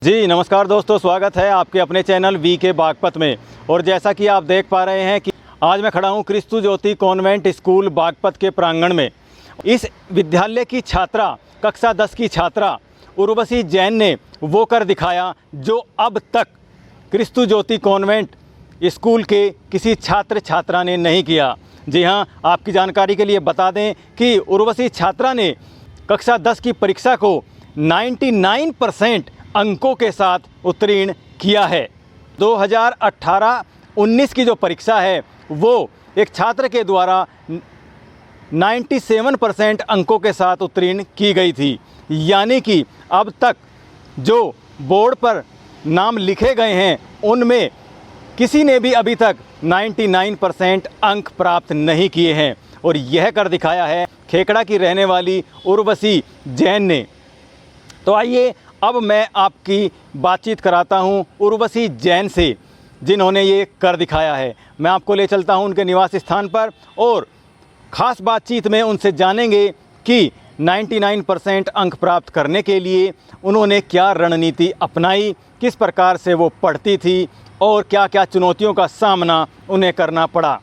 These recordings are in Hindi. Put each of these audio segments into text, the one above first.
जी नमस्कार दोस्तों, स्वागत है आपके अपने चैनल वी के बागपत में। और जैसा कि आप देख पा रहे हैं कि आज मैं खड़ा हूं क्रिस्तु ज्योति कॉन्वेंट स्कूल बागपत के प्रांगण में। इस विद्यालय की छात्रा, कक्षा 10 की छात्रा उर्वशी जैन ने वो कर दिखाया जो अब तक क्रिस्तु ज्योति कॉन्वेंट स्कूल के किसी छात्र छात्रा ने नहीं किया। जी हाँ, आपकी जानकारी के लिए बता दें कि उर्वशी छात्रा ने कक्षा 10 की परीक्षा को 99% अंकों के साथ उत्तीर्ण किया है। 2018-19 की जो परीक्षा है वो एक छात्र के द्वारा 97% अंकों के साथ उत्तीर्ण की गई थी। यानी कि अब तक जो बोर्ड पर नाम लिखे गए हैं उनमें किसी ने भी अभी तक 99% अंक प्राप्त नहीं किए हैं। और यह कर दिखाया है खेकड़ा की रहने वाली उर्वशी जैन ने। तो आइए अब मैं आपकी बातचीत कराता हूं उर्वशी जैन से, जिन्होंने ये कर दिखाया है। मैं आपको ले चलता हूं उनके निवास स्थान पर और ख़ास बातचीत में उनसे जानेंगे कि 99% अंक प्राप्त करने के लिए उन्होंने क्या रणनीति अपनाई, किस प्रकार से वो पढ़ती थी और क्या क्या चुनौतियों का सामना उन्हें करना पड़ा।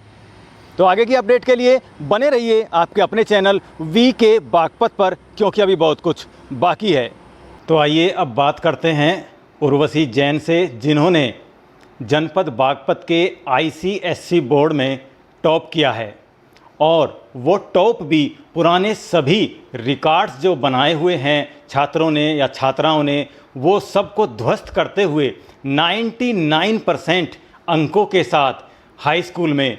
तो आगे की अपडेट के लिए बने रहिए आपके अपने चैनल वी के बागपत पर, क्योंकि अभी बहुत कुछ बाकी है। तो आइए अब बात करते हैं उर्वशी जैन से, जिन्होंने जनपद बागपत के ICSE बोर्ड में टॉप किया है। और वो टॉप भी पुराने सभी रिकॉर्ड्स जो बनाए हुए हैं छात्रों ने या छात्राओं ने, वो सबको ध्वस्त करते हुए 99% अंकों के साथ हाई स्कूल में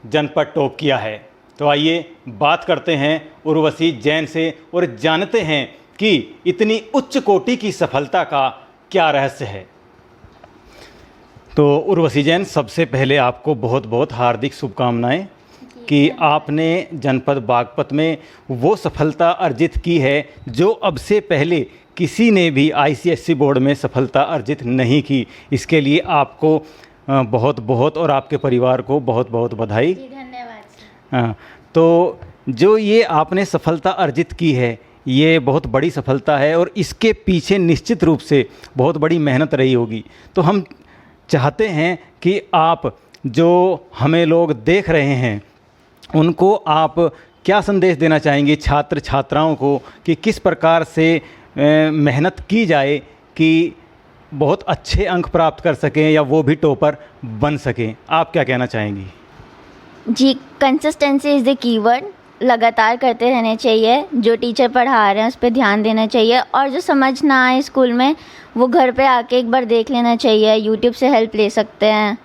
जनपद टॉप किया है। तो आइए बात करते हैं उर्वशी जैन से और जानते हैं कि इतनी उच्च कोटि की सफलता का क्या रहस्य है। तो उर्वशी जैन, सबसे पहले आपको बहुत बहुत हार्दिक शुभकामनाएं कि आपने जनपद बागपत में वो सफलता अर्जित की है जो अब से पहले किसी ने भी ICSE बोर्ड में सफलता अर्जित नहीं की। इसके लिए आपको बहुत बहुत और आपके परिवार को बहुत बहुत बधाई। धन्यवाद। तो जो ये आपने सफलता अर्जित की है, ये बहुत बड़ी सफलता है और इसके पीछे निश्चित रूप से बहुत बड़ी मेहनत रही होगी। तो हम चाहते हैं कि आप, जो हमें लोग देख रहे हैं, उनको आप क्या संदेश देना चाहेंगे छात्र छात्राओं को कि किस प्रकार से मेहनत की जाए कि बहुत अच्छे अंक प्राप्त कर सकें या वो भी टॉपर बन सकें। आप क्या कहना चाहेंगी? जी, कंसिस्टेंसी इज़ द कीवर्ड। लगातार करते रहने चाहिए। जो टीचर पढ़ा रहे हैं उस पर ध्यान देना चाहिए और जो समझ ना आए स्कूल में वो घर पे आके एक बार देख लेना चाहिए। यूट्यूब से हेल्प ले सकते हैं,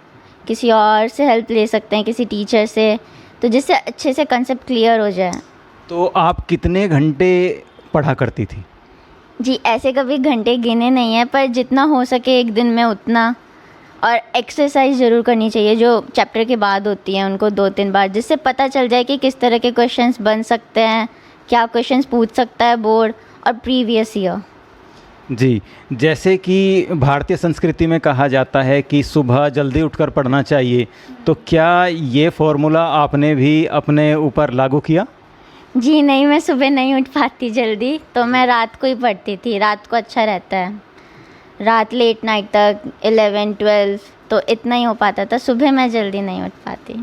किसी और से हेल्प ले सकते हैं, किसी टीचर से, तो जिससे अच्छे से कंसेप्ट क्लियर हो जाए। तो आप कितने घंटे पढ़ा करती थी? जी, ऐसे कभी घंटे गिने नहीं हैं, पर जितना हो सके एक दिन में उतना। और एक्सरसाइज ज़रूर करनी चाहिए जो चैप्टर के बाद होती हैं, उनको 2-3 बार, जिससे पता चल जाए कि किस तरह के क्वेश्चंस बन सकते हैं, क्या क्वेश्चंस पूछ सकता है बोर्ड और प्रीवियस ईयर। जी, जैसे कि भारतीय संस्कृति में कहा जाता है कि सुबह जल्दी उठकर पढ़ना चाहिए, तो क्या ये फॉर्मूला आपने भी अपने ऊपर लागू किया? जी नहीं, मैं सुबह नहीं उठ पाती जल्दी, तो मैं रात को ही पढ़ती थी। रात को अच्छा रहता है, रात लेट नाइट तक 11-12 तो इतना ही हो पाता था। सुबह मैं जल्दी नहीं उठ पाती।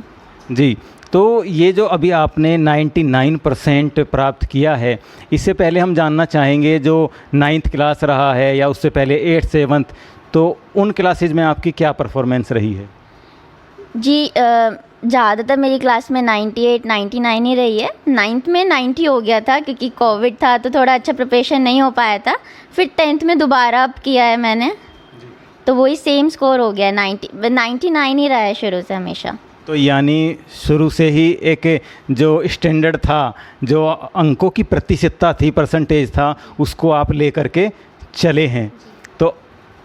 जी, तो ये जो अभी आपने 99% प्राप्त किया है, इससे पहले हम जानना चाहेंगे जो 9th क्लास रहा है या उससे पहले 8th 7th, तो उन क्लासेज में आपकी क्या परफॉर्मेंस रही है? जी, ज़्यादातर मेरी क्लास में 98-99 ही रही है। 9th में 90 हो गया था क्योंकि कोविड था, तो थोड़ा अच्छा प्रिपरेशन नहीं हो पाया था। फिर 10th में दोबारा अप किया है मैंने, तो वही सेम स्कोर हो गया। 99 ही रहा है शुरू से हमेशा। तो यानी शुरू से ही एक जो स्टैंडर्ड था, जो अंकों की प्रतिशतता थी, परसेंटेज था, उसको आप लेकर के चले हैं। तो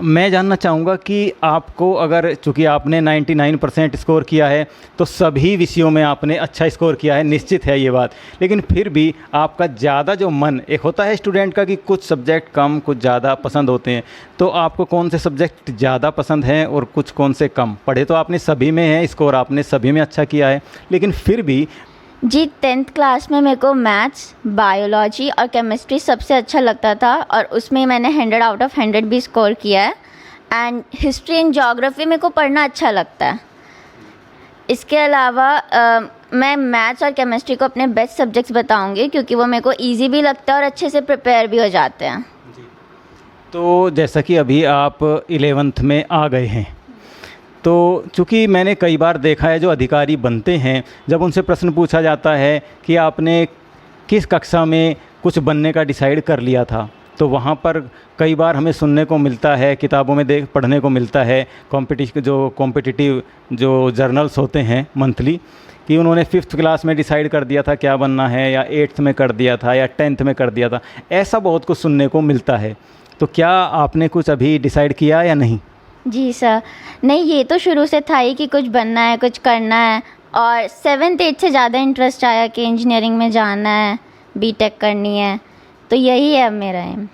मैं जानना चाहूँगा कि आपको, अगर चूँकि आपने 99% स्कोर किया है तो सभी विषयों में आपने अच्छा स्कोर किया है, निश्चित है ये बात, लेकिन फिर भी आपका ज़्यादा जो मन, एक होता है स्टूडेंट का कि कुछ सब्जेक्ट कम कुछ ज़्यादा पसंद होते हैं, तो आपको कौन से सब्जेक्ट ज़्यादा पसंद हैं और कुछ कौन से कम? पढ़े तो आपने सभी में हैं, स्कोर आपने सभी में अच्छा किया है, लेकिन फिर भी जी 10th क्लास में मेरे को मैथ्स, बायोलॉजी और केमिस्ट्री सबसे अच्छा लगता था और उसमें मैंने 100 आउट ऑफ 100 भी स्कोर किया है। एंड हिस्ट्री एंड ज्योग्राफी मेरे को पढ़ना अच्छा लगता है। इसके अलावा मैं मैथ्स और केमिस्ट्री को अपने बेस्ट सब्जेक्ट्स बताऊंगी क्योंकि वो मेरे को इजी भी लगता है और अच्छे से प्रिपेयर भी हो जाते हैं। तो जैसा कि अभी आप 11th में आ गए हैं, तो चूँकि मैंने कई बार देखा है जो अधिकारी बनते हैं, जब उनसे प्रश्न पूछा जाता है कि आपने किस कक्षा में कुछ बनने का डिसाइड कर लिया था, तो वहाँ पर कई बार हमें सुनने को मिलता है, किताबों में पढ़ने को मिलता है, कॉम्पिटिटिव जो जर्नल्स होते हैं मंथली, कि उन्होंने 5th क्लास में डिसाइड कर दिया था क्या बनना है, या 8th में कर दिया था, या 10th में कर दिया था। ऐसा बहुत कुछ सुनने को मिलता है। तो क्या आपने कुछ अभी डिसाइड किया या नहीं? जी सर, नहीं ये तो शुरू से था ही कि कुछ बनना है, कुछ करना है, और 7th 8th से ज़्यादा इंटरेस्ट आया कि इंजीनियरिंग में जाना है, बीटेक करनी है, तो यही है अब मेरा एम।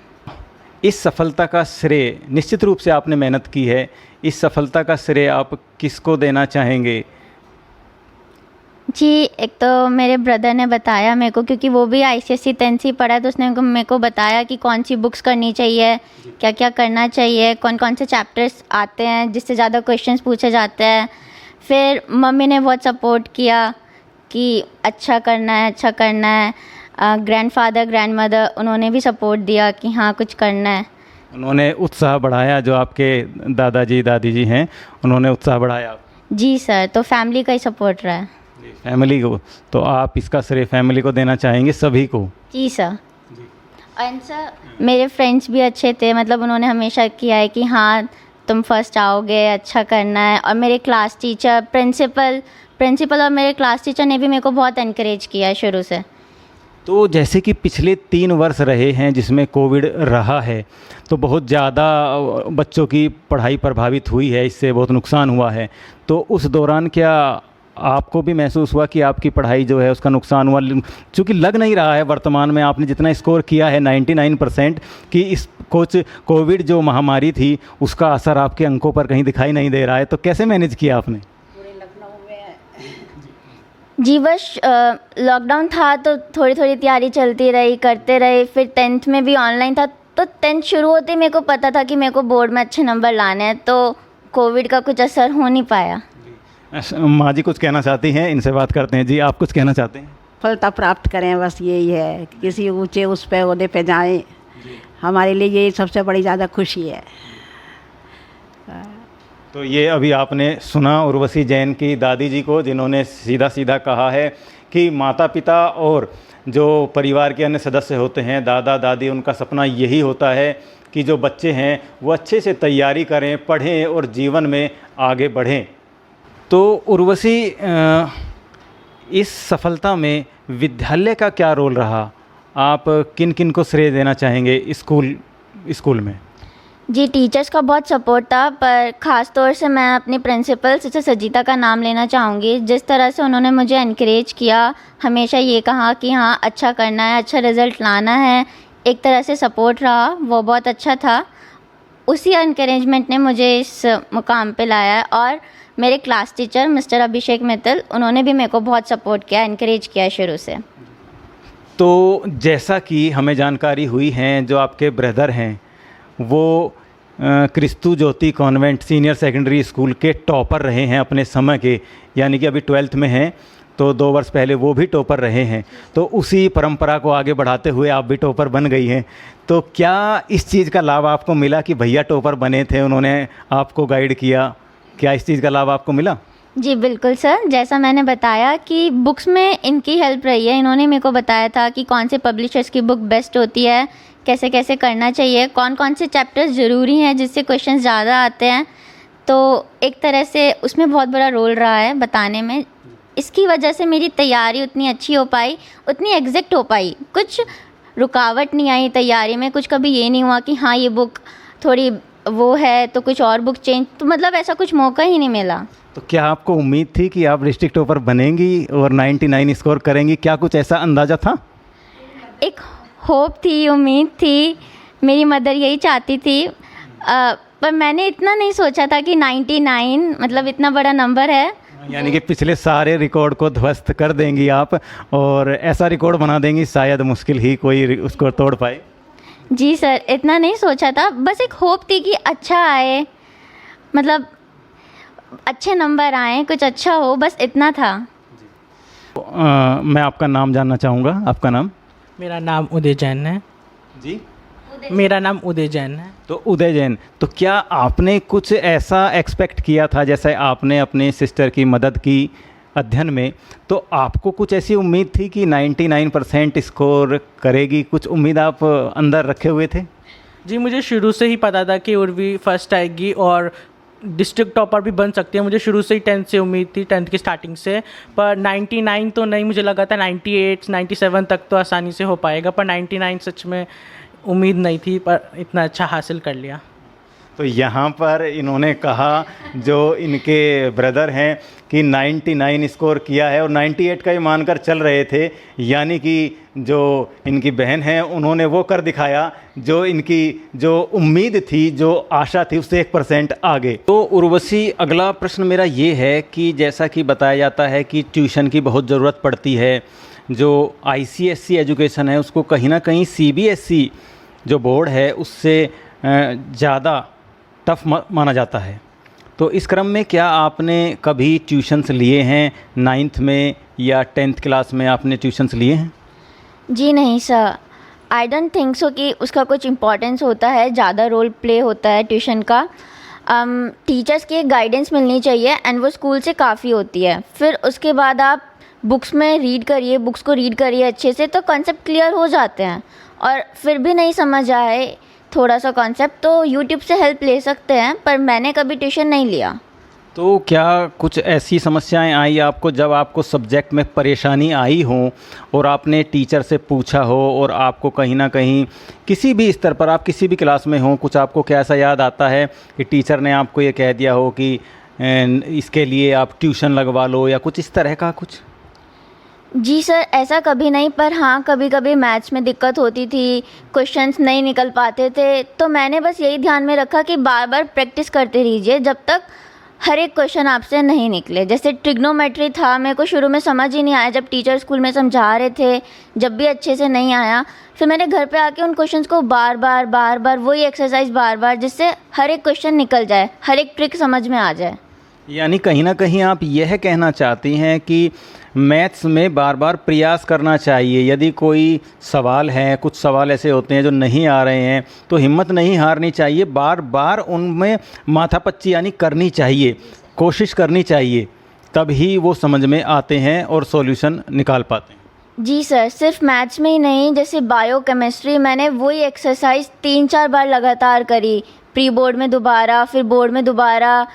इस सफलता का श्रेय, निश्चित रूप से आपने मेहनत की है, इस सफलता का श्रेय आप किसको देना चाहेंगे? जी एक तो मेरे ब्रदर ने बताया मेरे को, क्योंकि वो भी ICSE 10th ही पढ़ा है, तो उसने मेरे को बताया कि कौन सी बुक्स करनी चाहिए, क्या क्या करना चाहिए, कौन कौन से चैप्टर्स आते हैं जिससे ज़्यादा क्वेश्चंस पूछे जाते हैं। फिर मम्मी ने बहुत सपोर्ट किया कि अच्छा करना है, अच्छा करना है। ग्रैंडफादर ग्रैंडमदर उन्होंने भी सपोर्ट दिया कि हाँ कुछ करना है। उन्होंने उत्साह बढ़ाया, जो आपके दादाजी दादी जी हैं उन्होंने उत्साह बढ़ाया? जी सर, तो फैमिली का ही सपोर्ट रहा है। फैमिली को, तो आप इसका श्रेय फैमिली को देना चाहेंगे, सभी को? जी सर। और सर मेरे फ्रेंड्स भी अच्छे थे, मतलब उन्होंने हमेशा किया है कि हाँ तुम फर्स्ट आओगे, अच्छा करना है। और मेरे क्लास टीचर, प्रिंसिपल और मेरे क्लास टीचर ने भी मेरे को बहुत एनकरेज किया है शुरू से। तो जैसे कि पिछले 3 वर्ष रहे हैं जिसमें कोविड रहा है, तो बहुत ज़्यादा बच्चों की पढ़ाई प्रभावित हुई है, इससे बहुत नुकसान हुआ है। तो उस दौरान क्या आपको भी महसूस हुआ कि आपकी पढ़ाई जो है उसका नुकसान हुआ? चूँकि लग नहीं रहा है वर्तमान में आपने जितना स्कोर किया है 99%, कि इस कुछ कोविड जो महामारी थी उसका असर आपके अंकों पर कहीं दिखाई नहीं दे रहा है। तो कैसे मैनेज किया आपने? जी बस लॉकडाउन था तो थोड़ी थोड़ी तैयारी चलती रही, करते रहे। फिर 10th में भी ऑनलाइन था, तो 10th शुरू होते मेरे को पता था कि मेरे को बोर्ड में अच्छे नंबर लाने हैं, तो कोविड का कुछ असर हो नहीं पाया। माँ जी कुछ कहना चाहती हैं, इनसे बात करते हैं। जी आप कुछ कहना चाहते हैं? सफलता प्राप्त करें, बस यही है कि किसी ऊंचे उस पे ओहदे पे जाएं, हमारे लिए ये सबसे बड़ी ज़्यादा खुशी है। तो ये अभी आपने सुना उर्वशी जैन की दादी जी को, जिन्होंने सीधा सीधा कहा है कि माता पिता और जो परिवार के अन्य सदस्य होते हैं, दादा दादी, उनका सपना यही होता है कि जो बच्चे हैं वो अच्छे से तैयारी करें, पढ़ें और जीवन में आगे बढ़ें। तो उर्वशी, इस सफलता में विद्यालय का क्या रोल रहा? आप किन किन को श्रेय देना चाहेंगे स्कूल में? जी टीचर्स का बहुत सपोर्ट था, पर ख़ास तौर से मैं अपनी प्रिंसिपल सिस्टर सजीता का नाम लेना चाहूँगी। जिस तरह से उन्होंने मुझे एनकरेज किया, हमेशा ये कहा कि हाँ अच्छा करना है, अच्छा रिज़ल्ट लाना है, एक तरह से सपोर्ट रहा, वो बहुत अच्छा था। उसी एनकरेजमेंट ने मुझे इस मुकाम पे लाया। और मेरे क्लास टीचर मिस्टर अभिषेक मित्तल, उन्होंने भी मेरे को बहुत सपोर्ट किया, एनकरेज किया शुरू से। तो जैसा कि हमें जानकारी हुई है, जो आपके ब्रदर हैं वो क्रिस्तु ज्योति कॉन्वेंट सीनियर सेकेंडरी स्कूल के टॉपर रहे हैं अपने समय के, यानी कि अभी 12th में हैं, तो 2 वर्ष पहले वो भी टॉपर रहे हैं। तो उसी परंपरा को आगे बढ़ाते हुए आप भी टॉपर बन गई हैं। तो क्या इस चीज़ का लाभ आपको मिला कि भैया टॉपर बने थे, उन्होंने आपको गाइड किया? क्या इस चीज़ का लाभ आपको मिला? जी बिल्कुल सर, जैसा मैंने बताया कि बुक्स में इनकी हेल्प रही है। इन्होंने मेरे को बताया था कि कौन से पब्लिशर्स की बुक बेस्ट होती है, कैसे कैसे करना चाहिए, कौन कौन से चैप्टर्स ज़रूरी हैं जिससे क्वेश्चंस ज़्यादा आते हैं। तो एक तरह से उसमें बहुत बड़ा रोल रहा है बताने में। इसकी वजह से मेरी तैयारी उतनी अच्छी हो पाई, उतनी एग्जैक्ट हो पाई, कुछ रुकावट नहीं आई तैयारी में। कुछ कभी ये नहीं हुआ कि हाँ ये बुक थोड़ी वो है तो कुछ और बुक चेंज, तो मतलब ऐसा कुछ मौका ही नहीं मिला। तो क्या आपको उम्मीद थी कि आप डिस्ट्रिक्ट टॉपर बनेंगी और 99 स्कोर करेंगी? क्या कुछ ऐसा अंदाज़ा था? एक होप थी, उम्मीद थी, मेरी मदर यही चाहती थी, पर मैंने इतना नहीं सोचा था कि 99 मतलब इतना बड़ा नंबर है। यानी कि पिछले सारे रिकॉर्ड को ध्वस्त कर देंगी आप, और ऐसा रिकॉर्ड बना देंगी शायद मुश्किल ही कोई उसको तोड़ पाए। जी सर, इतना नहीं सोचा था, बस एक होप थी कि अच्छा आए, मतलब अच्छे नंबर आए, कुछ अच्छा हो, बस इतना था। मैं आपका नाम जानना चाहूँगा। आपका नाम? मेरा नाम उदय जैन है। जी, मेरा नाम उदय जैन है। तो उदय जैन, तो क्या आपने कुछ ऐसा एक्सपेक्ट किया था, जैसे आपने अपने सिस्टर की मदद की अध्ययन में, तो आपको कुछ ऐसी उम्मीद थी कि 99% स्कोर करेगी? कुछ उम्मीद आप अंदर रखे हुए थे? जी, मुझे शुरू से ही पता था कि उर्वी फर्स्ट आएगी और डिस्ट्रिक्ट टॉपर भी बन सकती है। मुझे शुरू से ही 10th से उम्मीद थी, 10th की स्टार्टिंग से। पर 99 तो नहीं, मुझे लगा था 98 97 तक तो आसानी से हो पाएगा, पर 99 सच में उम्मीद नहीं थी, पर इतना अच्छा हासिल कर लिया। तो यहाँ पर इन्होंने कहा, जो इनके ब्रदर हैं, कि 99 स्कोर किया है और 98 का ही मानकर चल रहे थे, यानी कि जो इनकी बहन है उन्होंने वो कर दिखाया जो इनकी जो उम्मीद थी, जो आशा थी, उससे 1% आगे। तो उर्वशी, अगला प्रश्न मेरा ये है कि जैसा कि बताया जाता है कि ट्यूशन की बहुत ज़रूरत पड़ती है। जो ICSE एजुकेशन है उसको कहीं ना कहीं CBSE जो बोर्ड है उससे ज़्यादा टफ माना जाता है। तो इस क्रम में क्या आपने कभी ट्यूशन्स लिए हैं 9th में या 10th क्लास में आपने ट्यूशन्स लिए हैं? जी नहीं sir, I don't think so कि उसका कुछ इम्पोर्टेंस होता है, ज़्यादा रोल प्ले होता है ट्यूशन का। टीचर्स की एक गाइडेंस मिलनी चाहिए एंड वो स्कूल से काफ़ी होती है। फिर उसके बाद आप बुक्स में रीड करिए, बुक्स को रीड करिए अच्छे से, तो कॉन्सेप्ट क्लियर हो जाते हैं। और फिर भी नहीं समझ आए थोड़ा सा कॉन्सेप्ट, तो यूट्यूब से हेल्प ले सकते हैं, पर मैंने कभी ट्यूशन नहीं लिया। तो क्या कुछ ऐसी समस्याएं आई आपको जब आपको सब्जेक्ट में परेशानी आई हो और आपने टीचर से पूछा हो, और आपको कहीं ना कहीं किसी भी स्तर पर, आप किसी भी क्लास में हो, कुछ आपको क्या ऐसा याद आता है कि टीचर ने आपको ये कह दिया हो कि इसके लिए आप ट्यूशन लगवा लो, या कुछ इस तरह का कुछ? जी सर, ऐसा कभी नहीं, पर हाँ कभी कभी मैथ्स में दिक्कत होती थी, क्वेश्चंस नहीं निकल पाते थे, तो मैंने बस यही ध्यान में रखा कि बार बार प्रैक्टिस करते रहिए जब तक हर एक क्वेश्चन आपसे नहीं निकले। जैसे ट्रिग्नोमेट्री था, मेरे को शुरू में समझ ही नहीं आया, जब टीचर स्कूल में समझा रहे थे, जब भी अच्छे से नहीं आया, फिर मैंने घर पे आके उन क्वेश्चंस को बार बार वही एक्सरसाइज बार बार, जिससे हर एक क्वेश्चन निकल जाए, हर एक ट्रिक समझ में आ जाए। यानी कहीं ना कहीं आप यह कहना चाहती हैं कि मैथ्स में बार बार प्रयास करना चाहिए। यदि कोई सवाल है, कुछ सवाल ऐसे होते हैं जो नहीं आ रहे हैं, तो हिम्मत नहीं हारनी चाहिए, बार बार उनमें माथापच्ची यानी करनी चाहिए, कोशिश करनी चाहिए, तभी वो समझ में आते हैं और सॉल्यूशन निकाल पाते हैं। जी सर, सिर्फ मैथ्स में ही नहीं, जैसे बायो केमिस्ट्री, मैंने वही एक्सरसाइज 3-4 बार लगातार करी, प्री बोर्ड में दोबारा, फिर बोर्ड में दोबारा,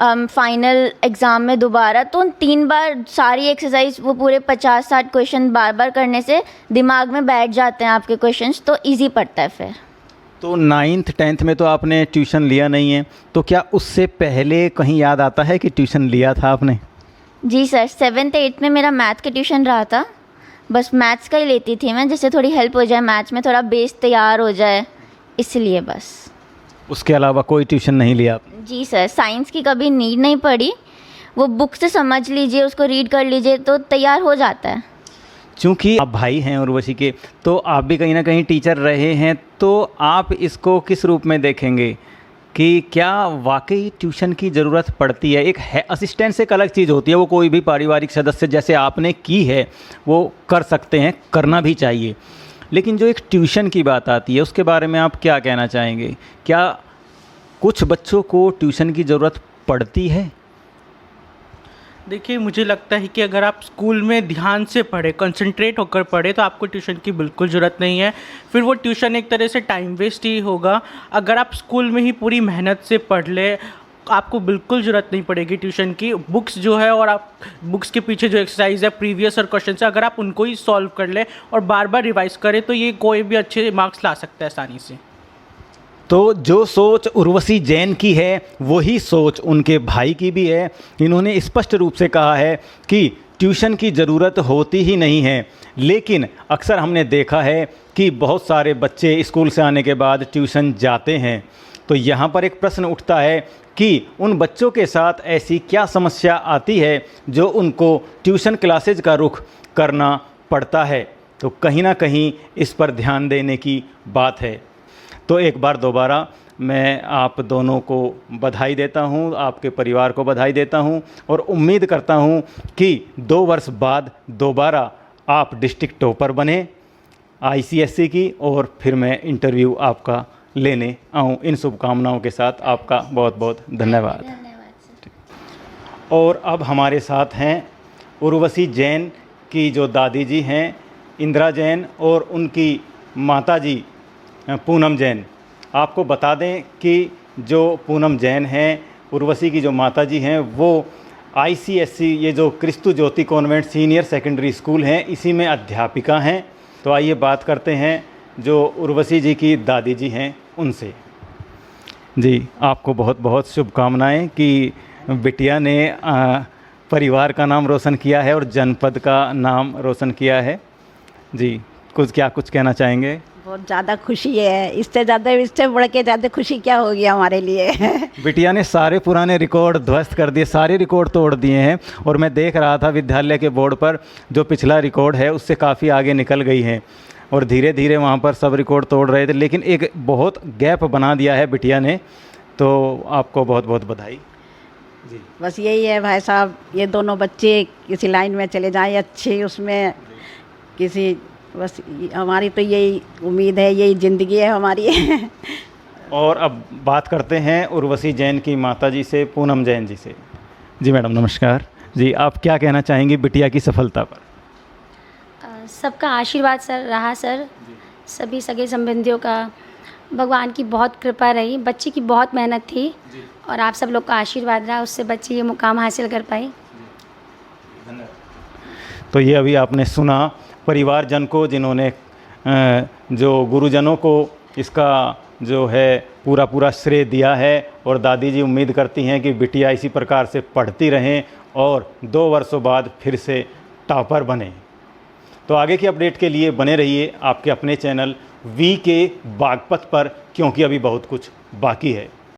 फाइनल एग्ज़ाम में दोबारा। तो 3 बार सारी एक्सरसाइज, वो पूरे 50-60 क्वेश्चन बार बार करने से दिमाग में बैठ जाते हैं आपके क्वेश्चंस, तो इजी पड़ता है फिर। तो 9th 10th में तो आपने ट्यूशन लिया नहीं है, तो क्या उससे पहले कहीं याद आता है कि ट्यूशन लिया था आपने? जी सर, 7th 8th में मेरा मैथ का ट्यूशन रहा था, बस मैथ्स का ही लेती थी मैं, जिससे थोड़ी हेल्प हो जाए, मैथ्स में थोड़ा बेस तैयार हो जाए, इसलिए बस। उसके अलावा कोई ट्यूशन नहीं लिया आपने? जी सर, साइंस की कभी नीड नहीं पड़ी, वो बुक से समझ लीजिए, उसको रीड कर लीजिए तो तैयार हो जाता है। चूँकि आप भाई हैं उर्वशी के, तो आप भी कहीं ना कहीं टीचर रहे हैं, तो आप इसको किस रूप में देखेंगे कि क्या वाकई ट्यूशन की ज़रूरत पड़ती है? एक है असिस्टेंट, एक अलग चीज़ होती है, वो कोई भी पारिवारिक सदस्य जैसे आपने की है वो कर सकते हैं, करना भी चाहिए, लेकिन जो एक ट्यूशन की बात आती है उसके बारे में आप क्या कहना चाहेंगे? क्या कुछ बच्चों को ट्यूशन की ज़रूरत पड़ती है? देखिए, मुझे लगता है कि अगर आप स्कूल में ध्यान से पढ़े, कंसंट्रेट होकर पढ़े, तो आपको ट्यूशन की बिल्कुल ज़रूरत नहीं है। फिर वो ट्यूशन एक तरह से टाइम वेस्ट ही होगा। अगर आप स्कूल में ही पूरी मेहनत से पढ़ ले, आपको बिल्कुल ज़रूरत नहीं पड़ेगी ट्यूशन की। बुक्स जो है, और आप बुक्स के पीछे जो एक्सरसाइज है, प्रीवियस और क्वेश्चन है, अगर आप उनको ही सॉल्व कर ले और बार बार रिवाइज करें, तो ये कोई भी अच्छे मार्क्स ला सकता है आसानी से। तो जो सोच उर्वशी जैन की है वही सोच उनके भाई की भी है। इन्होंने स्पष्ट रूप से कहा है कि ट्यूशन की ज़रूरत होती ही नहीं है, लेकिन अक्सर हमने देखा है कि बहुत सारे बच्चे स्कूल से आने के बाद ट्यूशन जाते हैं, तो यहाँ पर एक प्रश्न उठता है कि उन बच्चों के साथ ऐसी क्या समस्या आती है जो उनको ट्यूशन क्लासेज का रुख करना पड़ता है। तो कहीं ना कहीं इस पर ध्यान देने की बात है। तो एक बार दोबारा मैं आप दोनों को बधाई देता हूं, आपके परिवार को बधाई देता हूं और उम्मीद करता हूं कि 2 वर्ष बाद दोबारा आप डिस्ट्रिक्ट टॉपर बने ICSE की और फिर मैं इंटरव्यू आपका लेने आऊं। इन शुभकामनाओं के साथ आपका बहुत बहुत धन्यवाद। और अब हमारे साथ हैं उर्वशी जैन की जो दादी जी हैं इंदिरा जैन और उनकी माताजी पूनम जैन। आपको बता दें कि जो पूनम जैन हैं, उर्वशी की जो माताजी हैं, वो ICSE ये जो क्रिस्तु ज्योति कॉन्वेंट सीनियर सेकेंडरी स्कूल हैं इसी में अध्यापिका हैं। तो आइए बात करते हैं जो उर्वशी जी की दादी जी हैं उनसे। जी, आपको बहुत बहुत शुभकामनाएं कि बिटिया ने परिवार का नाम रोशन किया है और जनपद का नाम रोशन किया है। जी, कुछ कहना चाहेंगे? बहुत ज़्यादा खुशी है, इससे बढ़ के ज़्यादा खुशी क्या होगी हमारे लिए। बिटिया ने सारे पुराने रिकॉर्ड ध्वस्त कर दिए, सारे रिकॉर्ड तोड़ दिए हैं। और मैं देख रहा था विद्यालय के बोर्ड पर जो पिछला रिकॉर्ड है उससे काफ़ी आगे निकल गई हैं और धीरे धीरे वहाँ पर सब रिकॉर्ड तोड़ रहे थे, लेकिन एक बहुत गैप बना दिया है बिटिया ने। तो आपको बहुत बहुत बधाई। जी, बस यही है भाई साहब, ये दोनों बच्चे किसी लाइन में चले जाएं अच्छे, उसमें किसी, बस हमारी तो यही उम्मीद है, यही ज़िंदगी है हमारी। और अब बात करते हैं उर्वशी जैन की माताजी से, पूनम जैन जी से। जी मैडम नमस्कार। जी, आप क्या कहना चाहेंगी बिटिया की सफलता पर? सबका आशीर्वाद सर रहा सर, सभी सगे संबंधियों का, भगवान की बहुत कृपा रही, बच्चे की बहुत मेहनत थी और आप सब लोग का आशीर्वाद रहा, उससे बच्चे ये मुकाम हासिल कर पाई। तो ये अभी आपने सुना परिवारजन को, जिन्होंने जो गुरुजनों को इसका जो है पूरा श्रेय दिया है। और दादी जी उम्मीद करती हैं कि बिटिया इसी प्रकार से पढ़ती रहें और 2 वर्षों बाद फिर से टॉपर बने। तो आगे की अपडेट के लिए बने रहिए आपके अपने चैनल VK बागपत पर, क्योंकि अभी बहुत कुछ बाकी है।